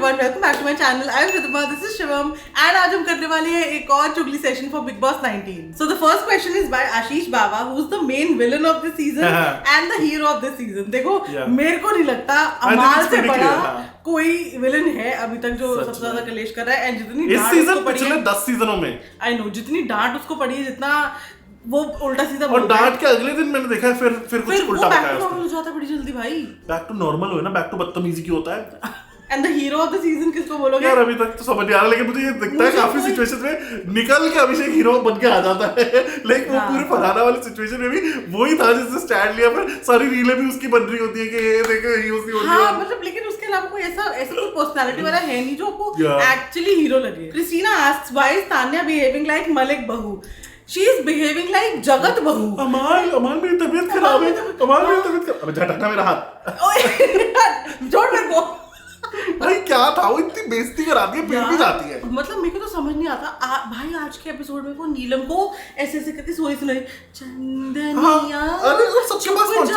everyone, welcome back to my channel. I am Ridhima, this is Shivam and आज हम करने वाले हैं एक और चुगली session for Big Boss 19. So the first question is by Ashish Baba, who's the main villain of this season and the hero of this season. देखो मेरे को नहीं लगता अमाल से बड़ा कोई विलन है अभी तक जो सबसे ज्यादा कलेश कर रहा है. एंड जितनी इस सीजन पिछले 10 सीजनों में आई नो जितनी डांट उसको पड़ी है, जितना वो उल्टा सीधा और डांट के अगले दिन मैंने देखा है फिर कुछ उल्टा बताया उसने. हो जाता बड़ी जल्दी भाई. बैक टू नॉर्मल हो ना, बैक टू बदतमीजी की होता है. And the hero of the season किसको बोलोगे यार? अभी तक तो समझ नहीं आ रहा, लेकिन मुझे ये दिखता है काफी सिचुएशन में निकल के अभिषेक हीरो बन के आ जाता है. लेकिन वो पूरे फरहाना वाली सिचुएशन में भी वही था जिससे स्टैंड लिया, फिर सारी रीलें भी उसकी बन रही होती है कि ये देखो ही उसकी होती है. हां मतलब लेकिन उसके अलावा कोई ऐसा कोई पर्सनालिटी वाला है नहीं जो आपको एक्चुअली हीरो लगे. Christina asks why is Tanya behaving like Malik बहू? She is behaving like जगत बहू. अमाल मेरी तबीयत खराब है. अमाल मेरी तबीयत खराब. अबे झटकना मेरा हाथ. जोड़ मेरे को. भाई क्या था वो, इतनी बेइज्जती कराती है फिर भी जाती है. मतलब मेरे को तो समझ नहीं आता भाई. आज के एपिसोड में वो नीलम को ऐसे ऐसे करके सोई सुनाई चंदनिया. अरे वो सबके पास पहुंच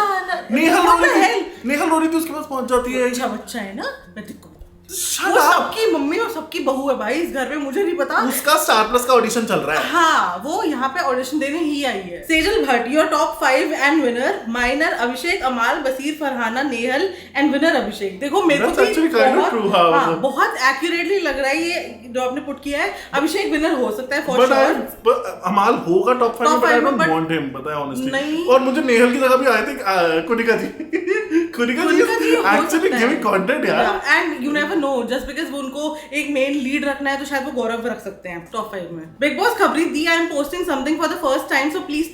नेहल रो रही थी, उसके पास पहुंच जाती है. अच्छा बच्चा है ना, मैं देखो वो सबकी मम्मी और सबकी बहू है भाई इस घर में. मुझे नहीं पता. उसका स्टार प्लस का ऑडिशन चल रहा है. हाँ वो यहाँ पे ऑडिशन देने ही आई है. Sejal Bhatt your top 5 and winner. माइनर अभिषेक, अमाल, बसीर, फरहाना, नेहल एंड विनर अभिषेक. देखो मेरे को भी बहुत एक्यूरेटली लग रहा है ये जो आपने पुट किया है. अभिषेक विनर हो सकता है फॉर श्योर. अमाल होगा टॉप 5 में, आई डोंट वांट हिम, पता है ऑनेस्टली. और मुझे नेहल की जगह भी आए थे कुनिका जी. कुनिका जी एक्चुअली गिविंग कंटेंट यार. And you never know, just because वो उनको एक मेन लीड रखना है तो शायद वो गौरव रख सकते हैं टॉप 5 में. बिग बॉस खबरी दी I am posting something for the first time so please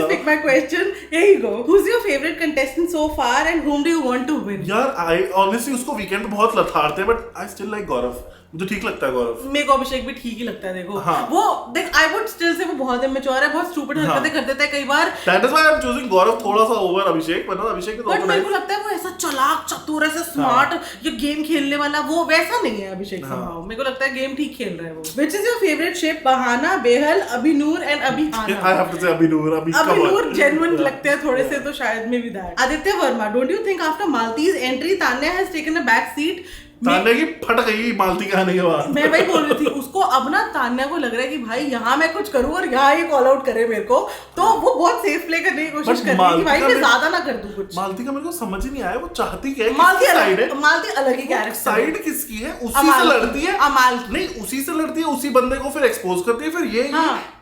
pick my question. Here you go. Who is your favourite contestant so far and whom do you want to win? यार I honestly उसको weekend बहुत लथाड़ते हैं but I still like गौरव. मुझे ठीक लगता है गौरव. मेरे को अभिषेक भी ठीक ही लगता है. देखो वो देख आई वुड स्टिल से वो बहुत इमेच्योर है, बहुत स्टूपिड हरकतें कर देता है कई बार. That is why I am choosing Gaurav थोड़ा सा ओवर अभिषेक. वरना अभिषेक तो मेरे को लगता है वो ऐसा चालाक चतुर ऐसा स्मार्ट ये गेम खेलने वाला वो वैसा नहीं है अभिषेक. मेरे को लगता है गेम ठीक खेल रहा है वो. Which is your favourite ship? Bahana, Behal, Abhinoor and Abhihana. I have to say Abhinoor genuine लगते हैं थोड़े से तो शायद may B that. Aditya Varma don't you think after Malti's entry Tanya has taken a back seat? Tanya की फट गई मालती का आने के बाद. मैं वही बोल रही थी उसको. अब ना तान्या को लग रहा है कि भाई यहाँ मैं कुछ करूँ और यहाँ ये कॉल आउट करे मेरे को, तो वो बहुत सेफ प्ले करने की कोशिश कर रही है कि भाई मैं ज्यादा ना कर दूं कुछ. मालती का मेरे को समझ ही नहीं आया वो चाहती क्या है. मालती अलग ही कैरेक्टर. साइड किसकी है? उसी से लड़ती है. अमाल नहीं उसी से लड़ती है, उसी बंदे को फिर एक्सपोज करती है. फिर ये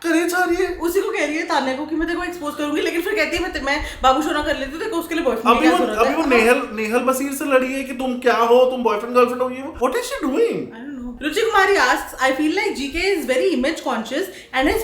करे जा रही है, उसी को कह रही है तान्या को कि मैं तेरे को एक्सपोज करूंगी, लेकिन फिर कहती है मैं बाबू शोना कर लेती हूँ. देखो उसके लिए बॉयफ्रेंड. अभी वो नेहल बसीर से लड़ी है कि तुम क्या हो, तुम बॉयफ्रेंड गर्लफ्रेंड हो. ये what is she doing? I don't know. Ruchi Kumari asks, I feel like GK is very image conscious and his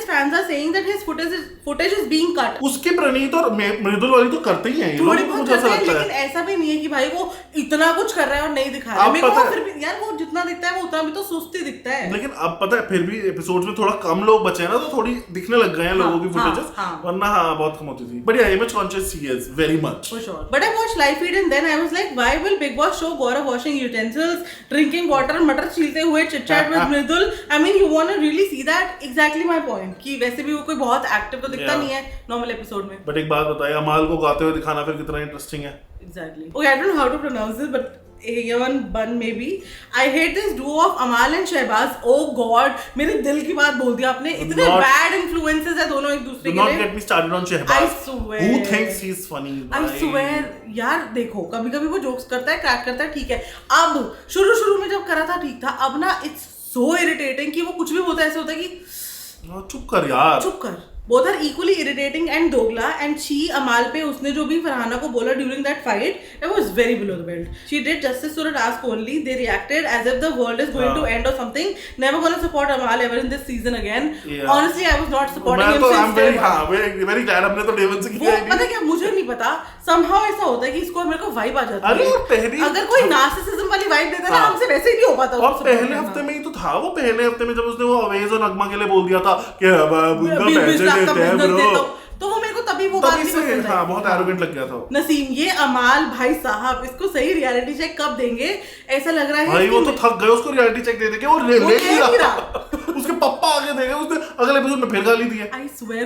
fans are saying that his footage is being cut. उसके प्रणीत और मृदुल वाली तो करते ही हैं ये लोग. मुझे ऐसा लगता है लेकिन ऐसा भी नहीं है कि भाई वो इतना कुछ कर रहा है और नहीं दिखा रहा है. मेरे को फिर भी यार वो जितना दिखता है वो उतना भी तो सुस्ती दिखता है. लेकिन अब पता है फिर भी एपिसोड्स में थोड़ा कम लोग बचे हैं ना, तो थोड़ी दिखने लग गए हैं लोगों की फुटेजेस. वरना बहुत कम होती थी. But yeah image conscious he is very much for sure. But I watched live feed and then I was like why will Bigg Boss show Gaurav washing utensils, drinking water, मटर छीलते हुए, chit chat with Mridul? I mean you want to really see that. Exactly my point कि वैसे भी वो कोई बहुत active तो दिखता नहीं है नॉर्मल एपिसोड में. बट एक बात बताइए, अमाल को गाते हुए दिखाना फिर कितना इंटरेस्टिंग है. Exactly. Okay, I don't know how to pronounce this, but Ayan Bun maybe. I hate this duo of Amal and Shehbaz. Oh God, मेरे दिल की बात बोल दी आपने. इतने bad influences है दोनों एक दूसरे के लिए. Do not get me started on Shehbaz. I swear. Who thinks he is funny? I swear. यार देखो कभी-कभी वो जोक्स करता है, क्रैक करता है, ठीक है. अब शुरू में जब करा था ठीक था. अब ना it's so irritating कि वो कुछ भी बोलता है ऐसे होता है कि चुप कर यार. चुप कर. Both are equally irritating and दोगला. And she अमाल पे उसने जो भी फरहाना को बोला during that fight, it was very below the belt. She did justice to the task only. They reacted as if the world is going to end or something. Never gonna support Amal ever in this season again. Honestly, I was not supporting him since day one. very glad हमने तो Devon से किया. पता क्या मुझे नहीं पता. Somehow ऐसा होता है कि इसको मेरे को वाइब आ जाती है. अगर कोई नार्सिसिज्म वाली वाइब देता ना हमसे वैसे ही नहीं हो पाता. और पहले हफ्ते में ही तो था वो. पहले हफ्ते में जब उसने वो अवेज और नगमा के लिए बोल दिया था कि उनका तो वो मेरे को तभी वो बात नहीं पसंद आई. बहुत एरोगेंट लग गया था नसीम. ये अमाल भाई साहब इसको सही रियलिटी चेक कब देंगे? ऐसा लग रहा है भाई वो तो थक गए उसको रियलिटी चेक दे देंगे. वो ले नहीं रहा. उसके पापा आगे देगा, उसने अगले एपिसोड में फिर गाली दी है। आई स्वेयर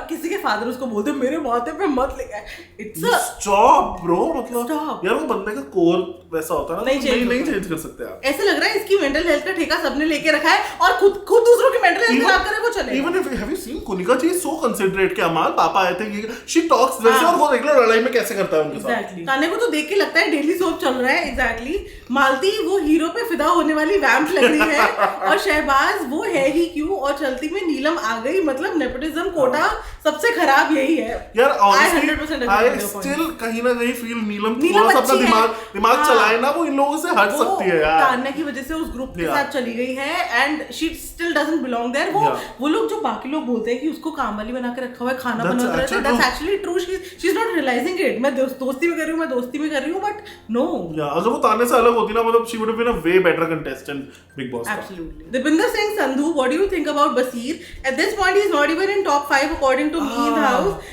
किसी के फादर उसको बोलते मेरे माथे पे मत लेगा। इट्स स्टॉप ब्रो, मतलब Stop. यार वो बंदे का कोर वैसा होता है ना, नहीं चेंज कर सकते आप। ऐसे लग रहा है इसकी मेंटल हेल्थ का ठेका सबने लेके रखा है और खुद दूसरों की मेंटल हेल्थ खराब करे वो चले। Even if have you seen Kunika ji so considerate कि अमाल पापा आए थे, ये शी टॉक्स वैसे और वो देख लो लड़ाई में कैसे करता है उनके साथ। एग्जैक्टली ताने को तो देख के लगता है डेली सोप चल रहा है। एग्जैक्टली मालती वो हीरो पे फिदा होने वाली वैम्प लग रही है और शहबाज वो है ही क्यों, और चलती में नीलम आ गई। मतलब नेपोटिज्म कोटा सबसे खराब यही है यार। ऑनेस्टली आई स्टिल कहीं ना कहीं फील नीलम थोड़ा सा अपना दिमाग चलाए ना, वो इन लोगों से हट सकती है यार। तान्या की वजह से उस ग्रुप के साथ चली गई है and she still doesn't belong there. वो लोग जो बाकी लोग बोलते हैं कि उसको काम वाली बना के रखा हुआ है, खाना बना रहा है, that's actually true. She is not realising it. मैं दोस्ती में कर रही हूँ, मैं दोस्ती में कर रही हूँ, बट नो। अगर वो तान्या से अलग होती ना, मतलब she would have been a way better contestant Bigg Boss. Absolutely. Dipinder Singh Sandhu, what do you think about Baseer? At this point, he's not even in top 5 according to me in the house.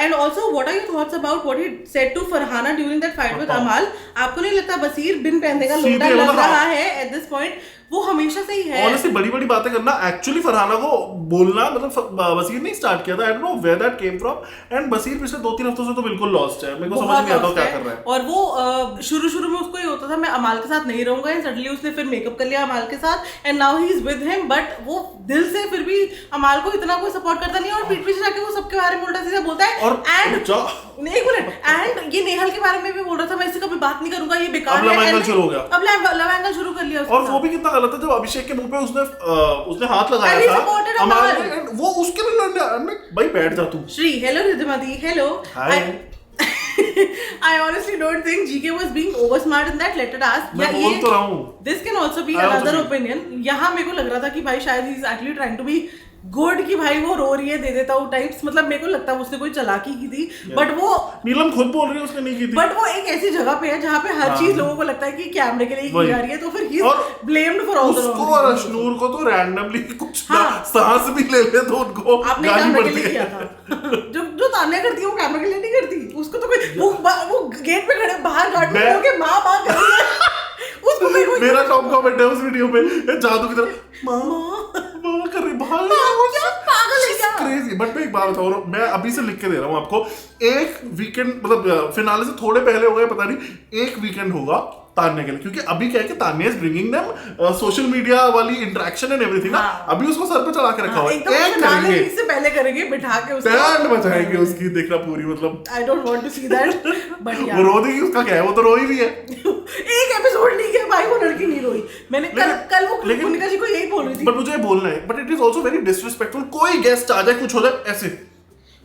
And also, what are your thoughts about what he said to Farhana during that fight with Amal? आपको नहीं लगता बसीर बिन पहनने का लोटा लग रहा है at this point? वो हमेशा से ही है। Honestly, बड़ी बातें करना एक्चुअली फरहाना को बोलना, मतलब बसीर ने स्टार्ट किया था। I don't know where that came from. And Baseer पिछले 2-3 हफ्तों से तो बिल्कुल लॉस्ट है, मेरे को समझ नहीं आता क्या कर रहा है। और वो शुरू में उसको ये होता था मैं अमाल के साथ नहीं रहूंगा, एंड सडनली उसने फिर मेकअप कर लिया अमाल के साथ and now he is with him. But वो दिल से फिर भी अमाल को इतना कोई सपोर्ट करता नहीं है और पीठ पीछे जाके वो सबके बारे में उल्टा सीधा बोलता है। और एंड एक मिनट, एंड ये नेहल के बारे में भी बोल रहा था मैं इससे कभी बात नहीं करूंगा, ये बेकार है। लव एंगल शुरू हो गया, अब लव एंगल शुरू कर लिया। और वो भी कितना गलत है जब अभिषेक के मुंह पे उसने हाथ लगाया था अमाल ने, वो उसके भी लड़ने भाई बैठ जा तू। Shri hello Riddhimati hello. I honestly don't think GK was being over smart in that. Let it ask. मैं बोल तो रहा हूँ। This can also be another opinion. यहाँ मेरे को लग रहा था कि भाई शायद he is actually trying to be good कि भाई वो रो रही है, दे देता हूँ टाइप्स। मतलब मेरे को लगता है उसने कोई चालाकी की थी, बट वो नीलम खुद बोल रही है उसने नहीं की थी। बट वो एक ऐसी जगह पे है जहाँ पे हर चीज लोगों को लगता है कि कैमरे के लिए की जा रही है, तो फिर he is blamed for all the wrong. उसको और अशनूर को तो रैंडमली कुछ सांस भी ले ले तो उनको आपने कैमरे के लिए किया था। जो तान्या करती है वो कैमरे के लिए नहीं करती, उसको तो कोई वो गेट पे खड़े बाहर गार्ड में होके माँ माँ कर रही है। उसको मेरा टॉप कमेंट है उस वीडियो पे जादू की तरह माँ माँ कर रही भाई, क्या पागल है क्या? क्रेजी। बट मैं एक बात बता रहा हूँ, मैं अभी से लिख के दे रहा हूँ आपको, एक वीकेंड मतलब फिनाले से थोड़े पहले हो गए पता नहीं, एक वीकेंड होगा तान्या के लिए, क्योंकि अभी क्या है कि Tanya is bringing them social media वाली इंटरेक्शन एंड एवरीथिंग ना, अभी उसको सर पे चढ़ा के रखा हुआ है। एक करेंगे, इससे पहले करेंगे बिठा के उसको बैंड बजाएंगे उसकी, देखना पूरी, मतलब I don't want to see that, but वो रो देगी, उसका क्या है, वो तो रोई भी है। एक एपिसोड नहीं किया भाई, वो लड़की नहीं रोई। मैंने कल वो कुनिका जी को यही बोल रही थी, बट मुझे बोलना है, but it is also very disrespectful. कोई गेस्ट आ जाए, कुछ हो जाए, ऐसे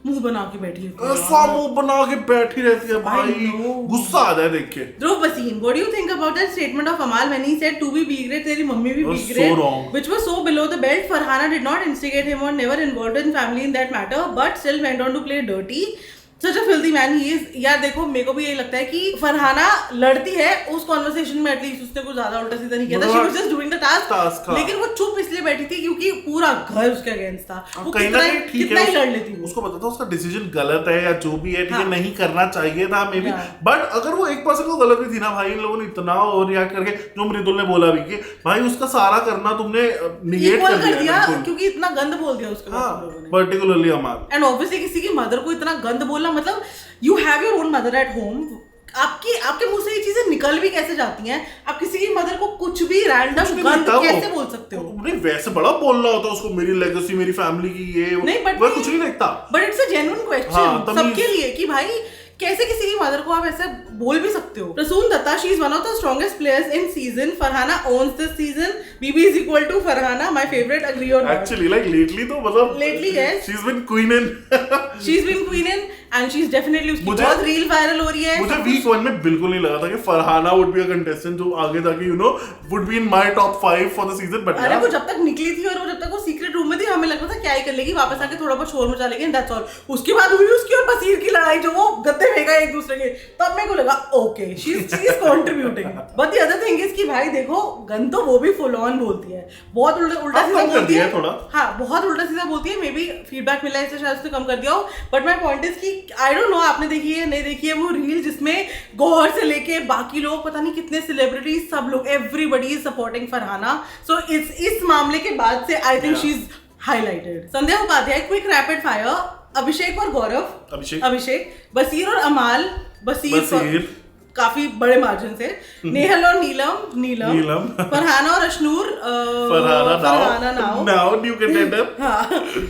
मुंह बना के बैठी है, ऐसा मुंह बना के बैठी रहती है भाई, गुस्सा आ जाए देख के। ध्रुव बसीन, what do you think about that statement of Amal when he said to be B grade, तेरी मम्मी भी B grade, which was so below the belt? Farhana did not instigate him or never involved in family in that matter, but still went on to play dirty. Such a filthy man he is. यार देखो मेरे को भी यही लगता है कि फरहाना लड़ती है, उस कॉन्वर्सेशन में एटलीस्ट उसने कुछ ज्यादा उल्टा सीधा नहीं किया था, she was just doing the task, लेकिन वो चुप इसलिए बैठी थी क्योंकि पूरा घर उसके अगेंस्ट था। वो कितना ही लड़ लेती, उसको पता था उसका डिसीजन गलत है या जो भी है, ठीक है, नहीं करना चाहिए था मे बी, बट अगर वो एक पर्सन को गलत भी थी ना भाई, इन लोगों ने इतना रिएक्ट करके, जो मृदुल ने बोला भी कि भाई उसका सारा करना तुमने निगेट कर दिया क्योंकि इतना गंद बोल दिया उसके बाद लोगों ने, पर्टिकुलरली अमाल। एंड ऑब्वियसली किसी की मदर को इतना गंद बोलना, मतलब you have your own mother at home, आपके मुंह से ये चीजें निकल भी कैसे जाती हैं? आप किसी की मदर को कुछ भी रैंडम गंद कैसे बोल सकते हो? नहीं वैसे बड़ा बोलना होता है उसको, मेरी लेगेसी, मेरी फैमिली की ये नहीं, बट कुछ नहीं लगता, but it's a genuine question सबके लिए कि भाई कैसे किसी की मदर को आप ऐसे बोल भी सकते हो? Rasun Dutta, she is one of the strongest players in season, Farhana owns this season, BB is equal to Farhana, my favourite, agree और नॉट? एक्चुअली लाइक लेटली तो मतलब lately yes, she is been queen in and she is definitely, उसकी बहुत reel viral हो रही है। मुझे week 1 में बिल्कुल नहीं लगा था कि Farhana would be a contestant जो आगे जाके you know would be in my top 5 for the season, but अरे वो जब तक निकली थी और वो जब तक वो सीक्रेट रूम में थी, हमें लगता था क्या ही कर लेगी, वापस आके थोड़ा बहुत शोर मचा लेगी, दैट्स ऑल। उसके बाद हुई उसकी और बसीर की लड़ाई, जो वो गद्दे फेंका एक दूसरे के, तब मेरे को लगा okay she is contributing. But the other thing is कि भाई देखो गन तो वो भी फुल ऑन बोलती है, बहुत उल्टा सीधा बोलती है थोड़ा, हाँ बहुत उल्टा सीधा बोलती है, मे बी फीडबैक मिला है इससे शायद उसने कम कर दिया हो, बट माय पॉइंट इज कि आई डोंट नो आपने देखी है नहीं देखी है वो रील जिसमें गौहर से लेके बाकी लोग पता नहीं कितने सेलिब्रिटीज सब लोग everybody is supporting Farhana. So इस मामले के बाद से I think she is highlighted. Sandhya Upadhyay quick rapid fire. Abhishek और गौरव. अभिषेक. बसीर और अमाल. बसीर काफी बड़े मार्जिन से. नेहल और नीलम. फरहाना और Ashnoor. Farhana now new contender. हाँ.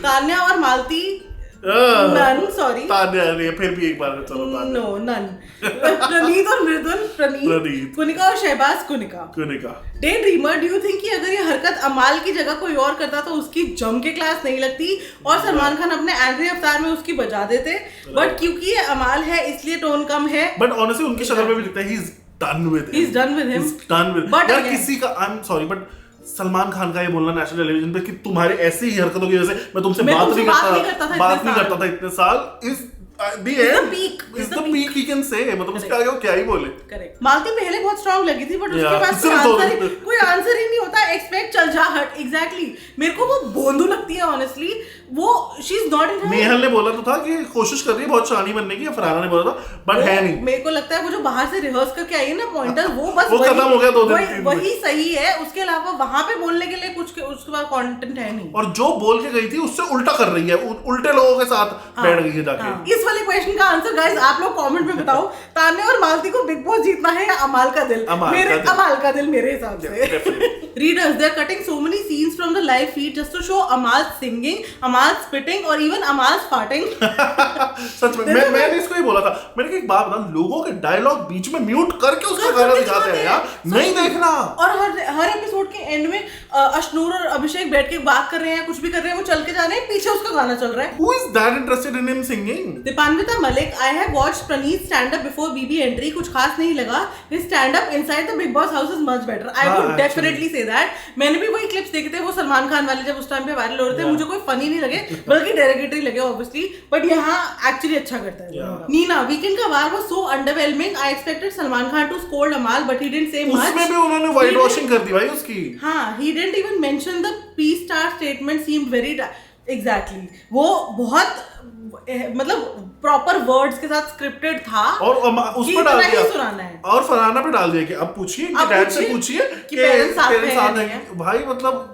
तान्या और मालती. नन. सॉरी तान्या नहीं फिर भी एक बार चलो तान्या. No none. प्रणीत और मृदुल. प्रणीत. कुनिका और Shehbaz. Kunika. Day dreamer. Do you think कि अगर ये हरकत अमाल की जगह कोई और करता तो उसकी जम के क्लास नहीं लगती और सलमान खान अपने एंग्री अवतार में उसकी बजा देते, बट क्योंकि ये अमाल है इसलिए टोन कम है. बट ऑनेस्टली उनकी शक्ल में भी दिखता है he is done with but यार किसी का I am sorry but Salman Khan का ये बोलना नेशनल टेलीविजन पे कि तुम्हारी ऐसी ही हरकतों की वजह से मैं तुमसे बात नहीं करता था इतने साल is the peak he can say. मतलब उसके आगे वो क्या ही बोले. करेक्ट. मालती पहले बहुत स्ट्रांग लगी थी बट उसके बाद कोई आंसर ही नहीं होता. एक्सपेक्ट चल जा हट. एग्जैक्टली. मेरे को वो बोंदू लगती है ऑनेस्टली. वो she is not in. Nehal ने बोला तो था कि कोशिश कर रही है बहुत शानी बनने की. फरहाना ने बोला था बट है नहीं. मेरे को लगता है वो जो बाहर से रिहर्स करके आई है ना पॉइंटर वो बस वो खत्म हो गया 2 दिन वही सही है. उसके अलावा वहां पे बोलने के लिए कुछ उसके बाद कंटेंट है नहीं. और जो बोल के गई थी उससे उल्टा कर रही है. उल्टे लोगों के साथ बैठ गई है जाके. इस वाले क्वेश्चन का आंसर गाइस आप लोग कमेंट में बताओ. तान्या और मालती को बिग बॉस जीतना है या अमाल का दिल. अमाल का दिल मेरे हिसाब से. Readers, they are cutting so many scenes from the live feed just to show Amal singing, Amal spitting और even Amal farting. सच में मैंने इसको ही बोला था. मैंने कहा एक बात बता, लोगों के डायलॉग बीच में म्यूट करके उसका गाना दिखाते हैं यार. नहीं देखना. और हर एपिसोड के एंड में अशनूर और अभिषेक बैठ के बात कर रहे हैं कुछ भी कर रहे हैं वो चल के जा रहे हैं पीछे उसका गाना चल रहा है. Who is that interested in him singing? Dipanwita Malik. I have watched Praneet stand up before BB entry. कुछ खास नहीं लगा. His stand up inside the Big Boss house is much better. I would definitely say that. मैंने भी वही clips देखे थे वो सलमान खान वाले जब उस टाइम पे वायरल हो रहे थे. मुझे कोई फनी नहीं लगे बल्कि डेरिगेटरी लगे ऑब्वियसली. बट यहाँ एक्चुअली अच्छा करता है. नीना. वीकेंड का वार was so underwhelming. I expected Salman Khan to scold Amaal but he didn't say much. उसमें भी उन्होंने वाइट वॉशिंग कर दी भाई उसकी. हाँ. He didn't even mention the P star statement seemed very exactly. वो बहुत मतलब प्रॉपर वर्ड्स के साथ स्क्रिप्टेड था और उस पर डाल दिया और फरहाना पे डाल दिया कि अब पूछिए कि डैड से पूछिए कि पेरेंट्स साथ हैं भाई. मतलब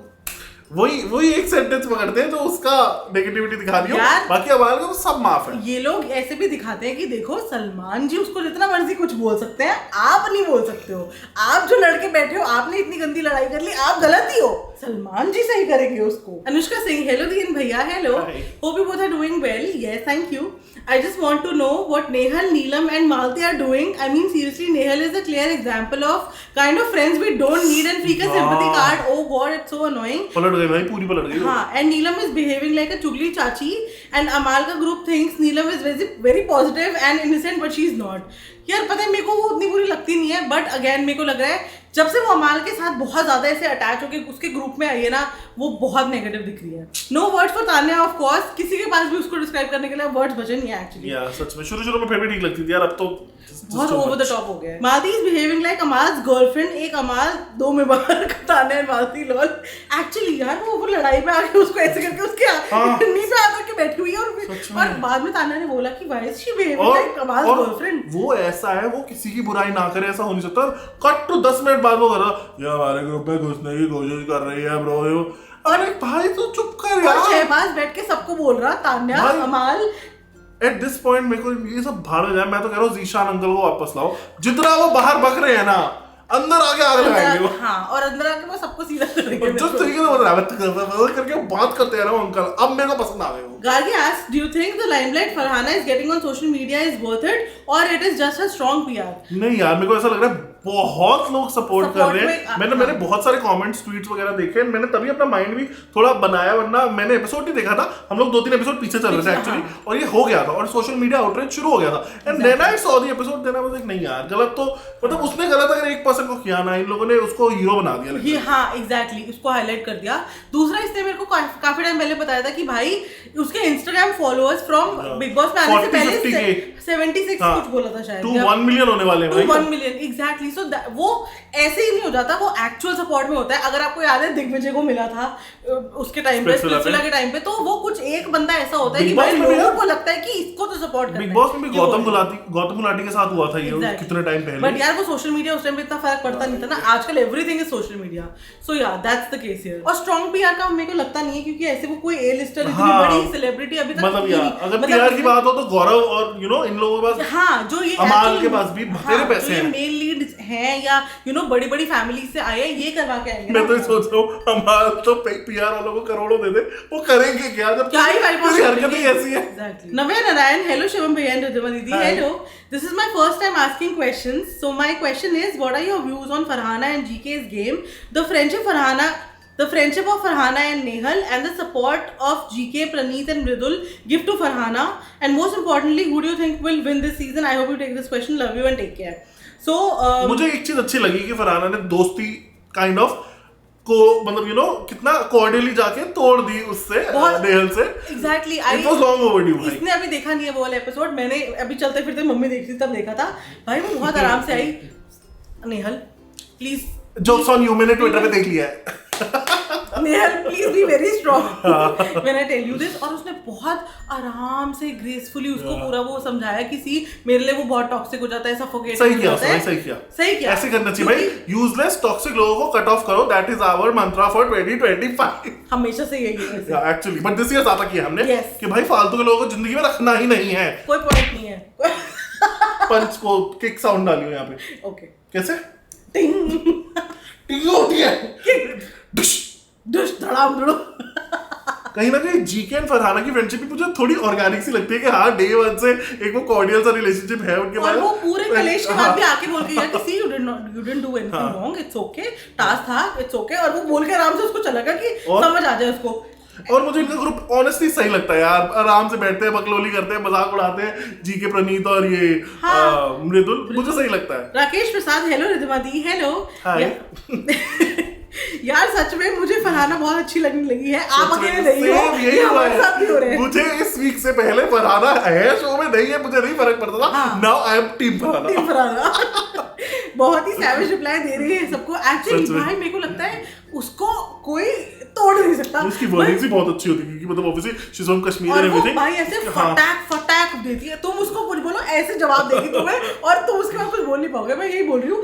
वही एक सेंटेंस पकड़ते हैं तो उसका नेगेटिविटी दिखा दी हो. बाकी अमाल को सब माफ है. ये लोग ऐसे भी दिखाते हैं कि देखो सलमान जी उसको जितना मर्जी कुछ बोल सकते हैं आप नहीं बोल सकते हो. आप जो लड़के बैठे हो आपने इतनी गंदी लड़ाई कर ली आप गलत ही हो. सलमान जी सही करेंगे उसको. अनुष्का सिंह. हेलो दीन भैया. Hello. Hope you both are doing well. Yes thank you. I just want to know what Nehal, Neelam and Malti are doing. I mean seriously, Nehal is a clear example of kind of friends we don't need and freak a sympathy card. Oh god, it's so annoying. पलट गई भाई पूरी पलट गई. हाँ. And Neelam is behaving like a chugli chachi and Amal का group thinks Neelam is very positive and innocent but she is not. यार पता है मेरे को वो उतनी बुरी लगती नहीं है बट अगेन मेरे को लग रहा है जब से वो अमाल के साथ बहुत ज्यादा ऐसे अटैच होके उसके ग्रुप में आई है ना वो बहुत नेगेटिव दिख रही है. No words for Tanya of course. किसी के पास भी उसको डिस्क्राइब करने के लिए वर्ड्स बचे नहीं है एक्चुअली. यार सच में शुरू में फिर भी ठीक लगती थी यार. अब तो बहुत ओवर द टॉप हो गया है. Malti is behaving like Amaal's girlfriend. एक अमाल 2 में बाहर Tanya and Malti lol. Actually यार वो लड़ाई में आके उसको ऐसे करके उसके नी पे आकर के बैठी हुई है और बाद में तान्या ने बोला कि why is she behaving like Amaal's girlfriend. वो ऐसा है वो किसी की बुराई ना करे ऐसा हो नहीं सकता. कट टू 10 मिनट बाद वो कर रहा ये हमारे ग्रुप में घुसने की कोशिश कर रही है ब्रो. अरे भाई तू चुप कर यार. शहबाज बैठ के सबको बोल रहा तान्या अमाल. एट दिस पॉइंट मेरे को ये सब भाड़ हो जाए. मैं तो कह रहा हूँ जीशान अंकल को वापस लाओ. जितना वो बाहर बक रहे हैं ना अंदर आके आग लगाएंगे वो. हाँ. और अंदर आके वो सबको सीधा कर देंगे. जिस तरीके से करके बात करते हैं ना वो अंकल अब मेरे को पसंद आ गए वो. Gargi asks, do you think the limelight Farhana is getting on social media is worth it or it is just a strong PR? नहीं यार मेरे को ऐसा लग रहा है बहुत लोग सपोर्ट कर रहे हैं. मैंने बहुत सारे कमेंट्स ट्वीट्स वगैरह देखे. मैंने तभी अपना माइंड भी थोड़ा बनाया वरना मैंने एपिसोड नहीं देखा था. हम लोग 2-3 एपिसोड पीछे चल रहे थे एक्चुअली और ये हो गया था और सोशल मीडिया आउटरीच शुरू हो गया था. And then I saw the episode. Then I was like नहीं यार गलत तो मतलब उसने गलत अगर 1% को किया ना इन लोगों ने उसको हीरो बना दिया. ये हाँ एग्जैक्टली उसको हाईलाइट कर दिया. दूसरा इसने मेरे को काफी टाइम पहले बताया था कि भाई उसके Instagram followers from big boss में आने से पहले 76 कुछ बोला था शायद. 1 मिलियन होने वाले हैं भाई. 1 मिलियन एग्जैक्टली. एग्जैक्टली सो वो ऐसे ही नहीं हो जाता, वो एक्चुअल सपोर्ट में होता है। अगर आपको याद है दिग्विजय को मिला था उसके टाइम पे, स्प्लिट्सविला के टाइम पे, तो वो कुछ एक बंदा ऐसा होता है कि भाई लोगों को लगता है कि इसको तो सपोर्ट करना है। बिग बॉस में भी गौतम गुलाटी के साथ हुआ था ये कितने टाइम पहले। बट यार वो सोशल मीडिया उस टाइम पे इतना फर्क पड़ता नहीं था ना, आजकल एवरीथिंग इज सोशल मीडिया। सो या दैट्स द केस हियर। और स्ट्रॉन्ग पीआर का मेरे को लगता नहीं है, क्योंकि ऐसे वो कोई ए लिस्टर इतनी बड़ी सेलिब्रिटी अभी तक मतलब यार अगर पीआर की बात हो तो गौरव और इन लोगों के पास, हाँ जो ये अमाल के पास भी बतेरे पैसे हैं, मेन लीड हैं या बड़ी बड़ी फैमिली से आए हैं, ये करवा के आएंगे। मैं तो सोच रहा हूँ अमाल तो पीआर वालों को करोड़ों दे दे, वो करेंगे क्या जब क्या ही हरकत ही ऐसी है। Exactly. Navya Narayan, hello Shivam Bhaiya and Ridhima Didi. Hello. This is my first time asking questions. So my question is, what are your views on Farhana and GK's game? The friendship of Farhana and Nehal, and the support of GK, Praneeth and Mridul give to Farhana. And most importantly, who do you think will win this season? I hope you take this question. Love you and take care. So मुझे एक चीज अच्छी लगी कि फरहाना ने दोस्ती kind of को मतलब कितना कॉर्डियली जाके तोड़ दी उससे, नेहल से। Exactly it was long overdue. इसने अभी देखा नहीं है वो वाला एपिसोड, मैंने अभी चलते फिरते मम्मी देखती तब देखा था भाई, वो बहुत आराम से आई। Nehal please, jokes on you, मैंने ट्विटर पे देख लिया है। Nehal please be very strong when I tell you this. और उसने बहुत आराम से ग्रेसफुली उसको पूरा वो समझाया कि सी मेरे लिए वो बहुत टॉक्सिक हो जाता है, सफोकेटिंग सही किया ऐसे करना चाहिए भाई। यूजलेस टॉक्सिक लोगों को कट ऑफ करो, that is our mantra for 2025। हमेशा से यही है एक्चुअली, बट दिस ईयर ज्यादा किया हमने कि भाई फालतू के लोगों को जिंदगी में रखना ही नहीं है, कोई पॉइंट नहीं है। पंच को किक साउंड डालियो यहाँ पे। ओके कैसे टिंग टिंग होती है, दुश दुश धड़ाम धड़ो। कहीं ना कहीं जीके एंड फरहाना की फ्रेंडशिप भी मुझे थोड़ी ऑर्गेनिक सी लगती है कि हाँ डे वन से एक वो कॉर्डियल सा रिलेशनशिप है उनके बाद। और वो पूरे कलेश के बाद भी आके बोल के गया कि see you didn't do anything wrong, it's okay, task था, इट्स ओके। और वो बोल के आराम से उसको चला गया कि समझ आ जाए उसको। और मुझे इनका ग्रुप ऑनेस्टली सही लगता है यार, आराम से बैठते हैं, बकलोली करते हैं, मजाक उड़ाते हैं, जीके, प्रणीत और ये मृदुल, मुझे सही लगता है। राकेश प्रसाद, हेलो रिधिमा दी, हेलो। यार सच में मुझे फरहाना बहुत अच्छी लगने लगी है। आप अकेले नहीं हो, ये हमारे साथ भी हो रहे हैं। मुझे इस वीक से पहले फरहाना है शो में नहीं है, मुझे नहीं फर्क पड़ता था। Now I am team Farhana. बहुत ही सैवेज रिप्लाई दे रही है सबको। एक्चुअली भाई मेरे को लगता है उसको कोई तोड़ नहीं सकता। उसकी वर्डिंग भी बहुत अच्छी होती है, क्योंकि मतलब obviously she is from Kashmir and everything. भाई ऐसे फटाक देती है, तुम उसको कुछ बोलो ऐसे जवाब देगी तुम्हें, और तुम उसके बाद कुछ बोल नहीं पाओगे। मैं यही बोल रही हूँ।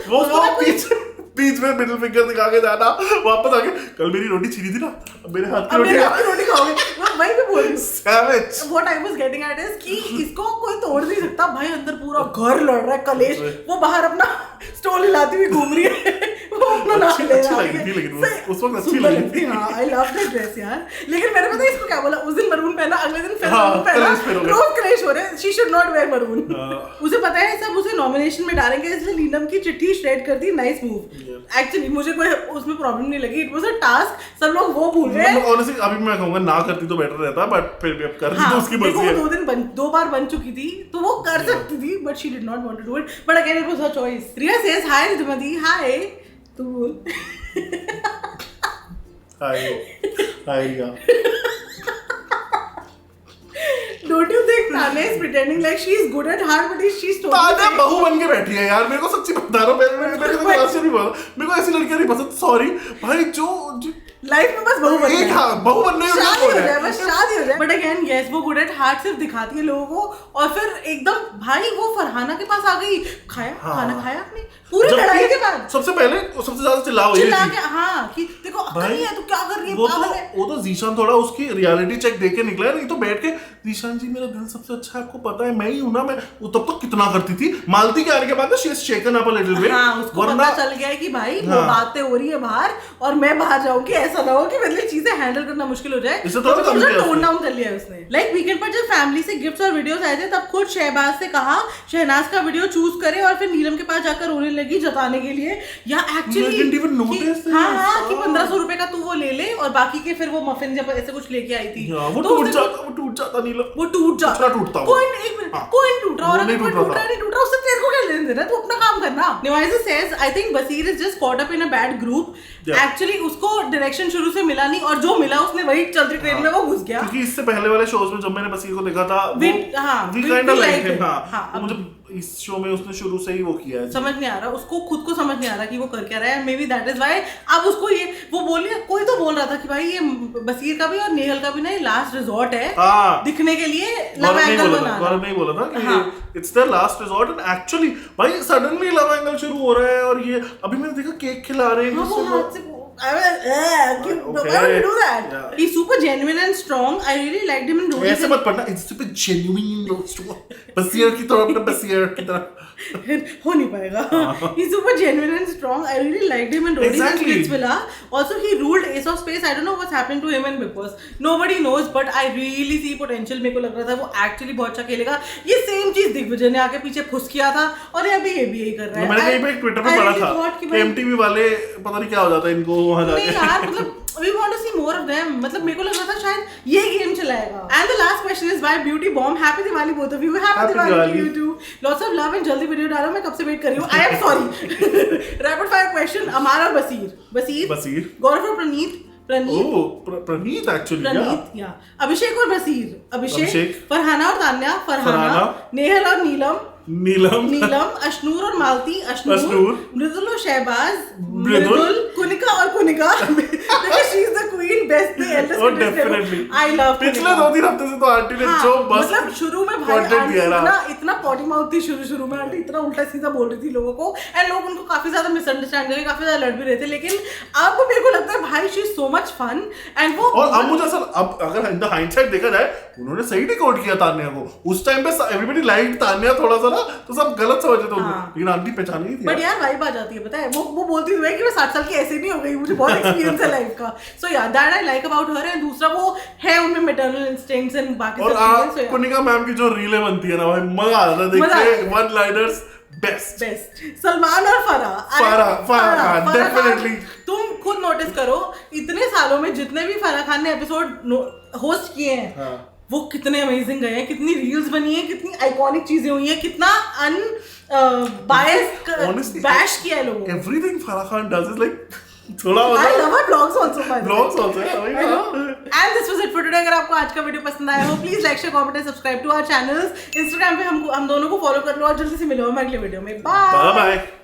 बीच में मिडिल फिंगर दिखा के जाना, वापस आके कल मेरी रोटी छीनी थी ना, अब मेरे हाथ की रोटी खाओगे। वही मैं बोल रही हूँ। Savage. What I was getting at is कि इसको कोई तोड़ नहीं सकता भाई। अंदर पूरा घर लड़ रहा है कलेश, वो बाहर अपना स्टोल हिलाती हुई घूम रही है, वो अपना नाच ले रहा है। लेकिन उस वक्त अच्छी लगी थी। हाँ, I love that dress यार। लेकिन मैंने पता है इसको क्या बोला, उस दिन मरून पहना, अगले दिन फिर मरून पहना, रोज कलेश हो रहे हैं। She should not wear maroon. उसे पता है सब उसे नॉमिनेशन में डालेंगे, इसलिए नीलम की चिट्ठी श्रेड कर दी। Nice move. एक्चुअली मुझे कोई उसमें प्रॉब्लम नहीं लगी, इट वाज अ टास्क। सब लोग वो भूल गए। ऑनेस्टली अभी मैं कहूंगा ना करती तो बेटर रहता, बट फिर भी अब कर दी तो उसकी मर्जी है। दो बार बन चुकी थी तो वो कर सकती थी, but she did not want to do it. But again it was her choice. Riya says hi Ridhima di, hi. तू बोल हाय रिया। Don't you think Tanya is pretending like she is good at heart, but she's totally Tanya बहू बन के बैठी है यार। मेरे को सच्ची बता रहा हूँ, मेरे को ऐसी लड़कियां नहीं पसंद। सॉरी भाई, जो लाइफ में बस बहू बनना है, बहू बनने शादी हो जाए, बस शादी हो जाए। बट अगेन यस, वो गुड एट हार्ट सिर्फ दिखाती है लोगों को, और फिर एकदम भाई वो फरहाना के पास आ गई। खाना खाया आपने पूरी लड़ाई के बाद? सबसे पहले सबसे ज्यादा चिल्ला के हाँ कि देखो अकल नहीं है तो क्या कर रही है, वो तो जीशान थोड़ा उसकी रियलिटी चेक देके निकला है। नहीं तो बैठ के जीशान जी मेरा दिल सबसे अच्छा है, आपको पता है मैं ही हूं ना। मैं तब तो कितना करती थी। मालती के आने के बाद she is shaken up a little bit. हाँ, उसको पता चल गया है कि भाई वो बातें हो रही है बाहर, और मैं बाहर जाऊंगी, ऐसा ना हो कि मेरे लिए चीजें हैंडल करना मुश्किल हो जाए। इसे थोड़ा टोन डाउन कर लिया उसने। लाइक वीकेंड पर जब फैमिली से गिफ्ट्स और वीडियोस आए थे, तब खुद शहबाज से कहा शहनाज का वीडियो चूज करे, और फिर नीलम के पास जाकर रोने लगी जताने के लिए। या एक्चुअली हाँ कि 1500 रुपए का तू वो ले ले, और बाकी के फिर वो मफिन जब ऐसे कुछ लेके आई थी, वो टूट जाता नीलम, वो टूट जाता। टूटता कोई टूट रहा, और अगर कोई टूट रहा नहीं टूट रहा, उससे तेरे को क्या लेने देना, तू अपना काम करना। Nivaiza says I think Baseer is just caught up in a bad group. Actually उसको डायरेक्शन शुरू से मिला नहीं, और जो मिला उसने वही चलती ट्रेन में वो घुस गया। क्योंकि इससे पहले वाले शोज में जब मैंने बसीर को देखा था, मुझे इस शो में उसने शुरू से ही वो किया है। समझ नहीं आ रहा उसको, खुद को समझ नहीं आ रहा कि वो कर क्या रहा है। May be that is why अब उसको ये वो बोलिए, कोई तो बोल रहा था कि भाई ये बसीर का भी और नेहल का भी ना लास्ट रिजॉर्ट है दिखने के लिए लव एंगल बनाना। गौरव नहीं बोला था कि it's their last resort and actually भाई सडनली लव एंगल शुरू हो रहा है और ये अभी मैंने देखा केक खिला रहे हैं why would you do that? Yeah. He's super genuine and strong. I really liked him in Rohit. ऐसे मत पढ़ना, it's super genuine. बसीर की तरह अपने बसीर की तरह हो नहीं पाएगा. He's super genuine and strong. I really liked him in Rohit and Splitsvilla. Also, he ruled Ace of Space. I don't know what's happening to him in Big Boss. Nobody knows, but I really see potential. मेरे को लग रहा था वो actually बहुत अच्छा खेलेगा. ये same चीज दिग्विजय ने आके पीछे फुस किया था और ये अभी यही कर रहा है. मैंने कहीं पे एक ट्विटर पे पढ़ा था कि MTV वाले पता नहीं क्या हो जाता है इनको वहां जाके. नहीं यार, मतलब we want to see more of them. मतलब मेरे को लग रहा था शायद ये गेम चलाएगा. And the last question is by Beauty Bomb. Happy Diwali both of you. Happy Diwali to you too. Lots of love and जल्दी वीडियो डालो. मैं कब से वेट कर रही हूँ. I am sorry. Rapid fire question. अमार और बसीर. गौरव और प्रणीत. प्रणीत actually. Yeah. अभिषेक और बसीर. अभिषेक. फरहाना और तान्या. फरहाना. नेहल और नीलम. अशनूर और मालती. अशनूर. मृदुल और शहबाज. मृदुल. कुनिका और Kunika. Because she is the queen, best the eldest. Oh, definitely. I love पिछले 2-3 हफ्ते से तो आंटी ने जो बस मतलब शुरू में भाई आंटी इतना पॉटी माउथ थी. शुरू में आंटी इतना उल्टा सीधा बोल रही थी लोगों को एंड लोग उनको काफी ज्यादा मिसअंडरस्टैंड करके काफी ज्यादा लड़ भी रहे थे. लेकिन अब मेरे को लगता है भाई she is so much fun and वो और अब मुझे ऐसा अब अगर इन द हाइंडसाइट देखा जाए उन्होंने सही डिकोड किया तान्या को. उस टाइम पे एवरीबॉडी लाइक तान्या थोड़ा सा ना तो सब गलत समझ रहे थे उनको. लेकिन आंटी पहचान नहीं थी. बट यार वाइब आ जाती है पता है. वो बोलती हुई कि मैं 60 साल की ऐसे नहीं हो गई. मुझे बहुत एक्सपीरियंस है लाइफ का. सो या that I like about her. And दूसरा वो है उनमें मैटरनल इंस्टिंक्ट्स एंड बाकी सब चीजें. और कुनिका मैम की जो रीलें बनती है ना भाई मजा आता है देख के. One liners best. सलमान और फराह डेफिनेटली. तुम खुद नोटिस करो इतने सालों में जितने भी फराह खान ने एपिसोड होस्ट किए हैं वो कितने अमेजिंग गए हैं. कितनी रील्स बनी है, कितनी आइकॉनिक चीजें हुई हैं, कितना बायस्ड बैश किया है लोगों. Everything Farah Khan does is like थोड़ा I love her vlogs also. Vlogs also. And this was it for today. अगर आपको आज का वीडियो पसंद आया हो please like share comment and subscribe to our channels. Instagram पे हम दोनों को फॉलो कर लो और जल्दी से मिलो हम अगले वीडियो में. बाय.